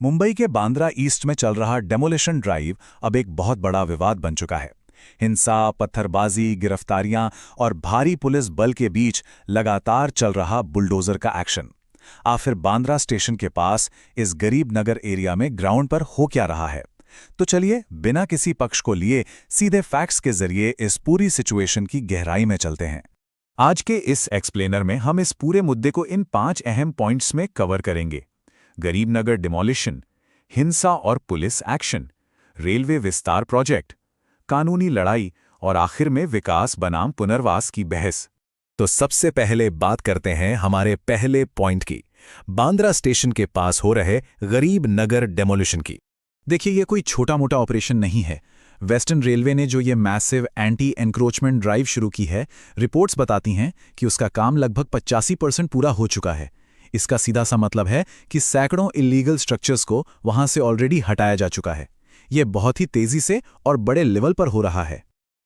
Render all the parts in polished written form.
मुंबई के बांद्रा ईस्ट में चल रहा डेमोलिशन ड्राइव अब एक बहुत बड़ा विवाद बन चुका है। हिंसा, पत्थरबाजी, गिरफ्तारियां और भारी पुलिस बल के बीच लगातार चल रहा बुलडोजर का एक्शन। आखिर बांद्रा स्टेशन के पास इस गरीब नगर एरिया में ग्राउंड पर हो क्या रहा है? तो चलिए बिना किसी पक्ष को लिए सीधे फैक्ट्स के जरिए इस पूरी सिचुएशन की गहराई में चलते हैं। आज के इस एक्सप्लेनर में हम इस पूरे मुद्दे को इन 5 अहम पॉइंट्स में कवर करेंगे। गरीबनगर डिमोलिशन, हिंसा और पुलिस एक्शन, रेलवे विस्तार प्रोजेक्ट, कानूनी लड़ाई और आखिर में विकास बनाम पुनर्वास की बहस। तो सबसे पहले बात करते हैं हमारे पहले पॉइंट की, बांद्रा स्टेशन के पास हो रहे गरीब नगर डेमोलिशन की। देखिए, ये कोई छोटा मोटा ऑपरेशन नहीं है। वेस्टर्न रेलवे ने जो ये मैसिव एंटी एनक्रोचमेंट ड्राइव शुरू की है, रिपोर्ट्स बताती हैं कि उसका काम लगभग 85% पूरा हो चुका है। इसका सीधा सा मतलब है कि सैकड़ों इलीगल स्ट्रक्चर्स को वहां से ऑलरेडी हटाया जा चुका है। यह बहुत ही तेजी से और बड़े लेवल पर हो रहा है।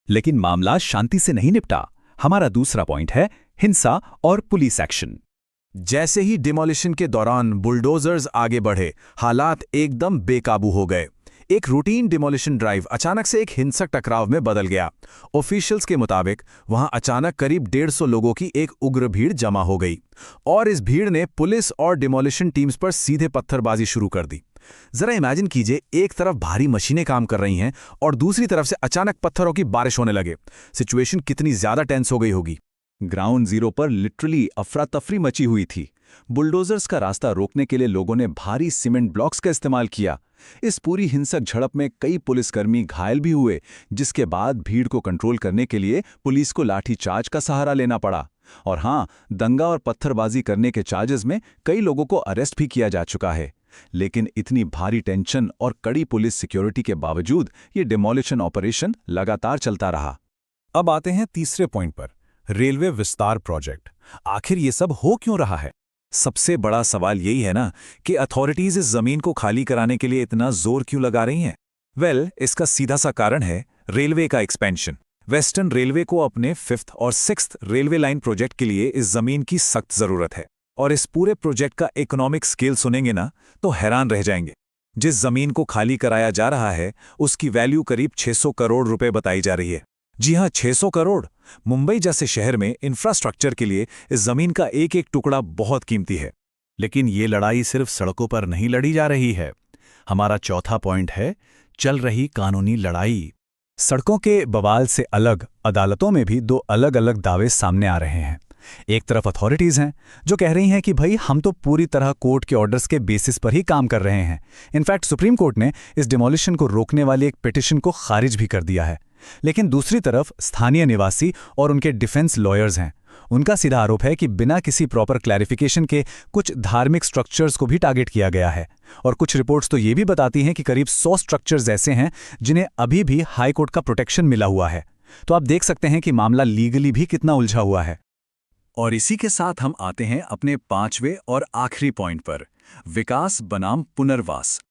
लेकिन मामला शांति से नहीं निपटा। हमारा दूसरा पॉइंट है हिंसा और पुलिस एक्शन। जैसे ही डिमोलिशन के दौरान बुलडोजर्स आगे बढ़े, हालात एकदम बेकाबू हो गए। एक रूटीन डिमोलिशन ड्राइव अचानक से एक हिंसक टकराव में बदल गया। ऑफिशियल्स के मुताबिक वहां अचानक करीब 150 लोगों की एक उग्र भीड़ जमा हो गई और इस भीड़ ने पुलिस और डिमोलिशन टीम्स पर सीधे पत्थरबाजी शुरू कर दी। जरा इमेजिन कीजिए, एक तरफ भारी मशीनें काम कर रही हैं और दूसरी तरफ से अचानक पत्थरों की बारिश होने लगे। सिचुएशन कितनी ज्यादा टेंस हो गई होगी। ग्राउंड जीरो पर लिटरली अफरा तफरी मची हुई थी। बुलडोजर्स का रास्ता रोकने के लिए लोगों ने भारी सीमेंट ब्लॉक्स का इस्तेमाल किया। इस पूरी हिंसक झड़प में कई पुलिसकर्मी घायल भी हुए, जिसके बाद भीड़ को कंट्रोल करने के लिए पुलिस को लाठीचार्ज का सहारा लेना पड़ा। और हाँ, दंगा और पत्थरबाजी करने के चार्जेस में कई लोगों को अरेस्ट भी किया जा चुका है। लेकिन इतनी भारी टेंशन और कड़ी पुलिस सिक्योरिटी के बावजूद ये डिमोलिशन ऑपरेशन लगातार चलता रहा। अब आते हैं तीसरे पॉइंट पर, रेलवे विस्तार प्रोजेक्ट। आखिर ये सब हो क्यों रहा है? सबसे बड़ा सवाल यही है ना कि अथॉरिटीज इस जमीन को खाली कराने के लिए इतना जोर क्यों लगा रही हैं? इसका सीधा सा कारण है रेलवे का एक्सपेंशन। वेस्टर्न रेलवे को अपने 5th और 6th रेलवे लाइन प्रोजेक्ट के लिए इस जमीन की सख्त जरूरत है। और इस पूरे प्रोजेक्ट का इकोनॉमिक स्केल सुनेंगे ना तो हैरान रह जाएंगे। जिस जमीन को खाली कराया जा रहा है उसकी वैल्यू करीब 600 करोड़ रुपए बताई जा रही है। जी हां, 600 करोड़। मुंबई जैसे शहर में इंफ्रास्ट्रक्चर के लिए इस जमीन का एक एक टुकड़ा बहुत कीमती है। लेकिन ये लड़ाई सिर्फ सड़कों पर नहीं लड़ी जा रही है। हमारा चौथा पॉइंट है चल रही कानूनी लड़ाई। सड़कों के बवाल से अलग अदालतों में भी 2 अलग-अलग दावे सामने आ रहे हैं। एक तरफ अथॉरिटीज हैं जो कह रही हैं कि भाई हम तो पूरी तरह कोर्ट के ऑर्डर्स के बेसिस पर ही काम कर रहे हैं। इनफैक्ट सुप्रीम कोर्ट ने इस डिमोलिशन को रोकने वाली एक पिटीशन को खारिज भी कर दिया है। लेकिन दूसरी तरफ स्थानीय निवासी और उनके डिफेंस लॉयर्स हैं। उनका सीधा आरोप है कि बिना किसी प्रॉपर क्लैरिफिकेशन के कुछ धार्मिक स्ट्रक्चर्स को भी टारगेट किया गया है। और कुछ रिपोर्ट्स तो ये भी बताती हैं कि करीब 100 स्ट्रक्चर्स ऐसे हैं जिन्हें अभी भी हाई कोर्ट का प्रोटेक्शन मिला हुआ है। तो आप देख सकते हैं कि मामला लीगली भी कितना उलझा हुआ है। और इसी के साथ हम आते हैं अपने 5वें और आखिरी पॉइंट पर, विकास बनाम पुनर्वास।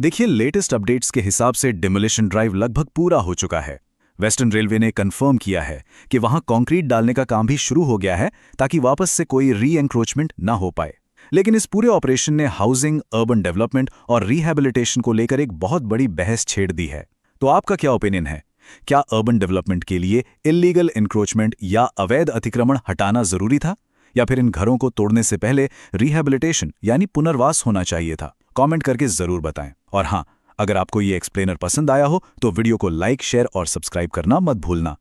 देखिए, लेटेस्ट अपडेट्स के हिसाब से डिमोलिशन ड्राइव लगभग पूरा हो चुका है। वेस्टर्न रेलवे ने कंफर्म किया है कि वहां कंक्रीट डालने का काम भी शुरू हो गया है ताकि वापस से कोई री एंक्रोचमेंट ना हो पाए। लेकिन इस पूरे ऑपरेशन ने हाउसिंग, अर्बन डेवलपमेंट और रिहैबिलिटेशन को लेकर एक बहुत बड़ी बहस छेड़ दी है। तो आपका क्या ओपिनियन है? क्या अर्बन डेवलपमेंट के लिए इल्लीगल एनक्रोचमेंट या अवैध अतिक्रमण हटाना जरूरी था, या फिर इन घरों को तोड़ने से पहले रिहैबिलिटेशन यानी पुनर्वास होना चाहिए था? कमेंट करके जरूर बताएं। और हाँ, अगर आपको ये एक्सप्लेनर पसंद आया हो तो वीडियो को लाइक, शेयर और सब्सक्राइब करना मत भूलना।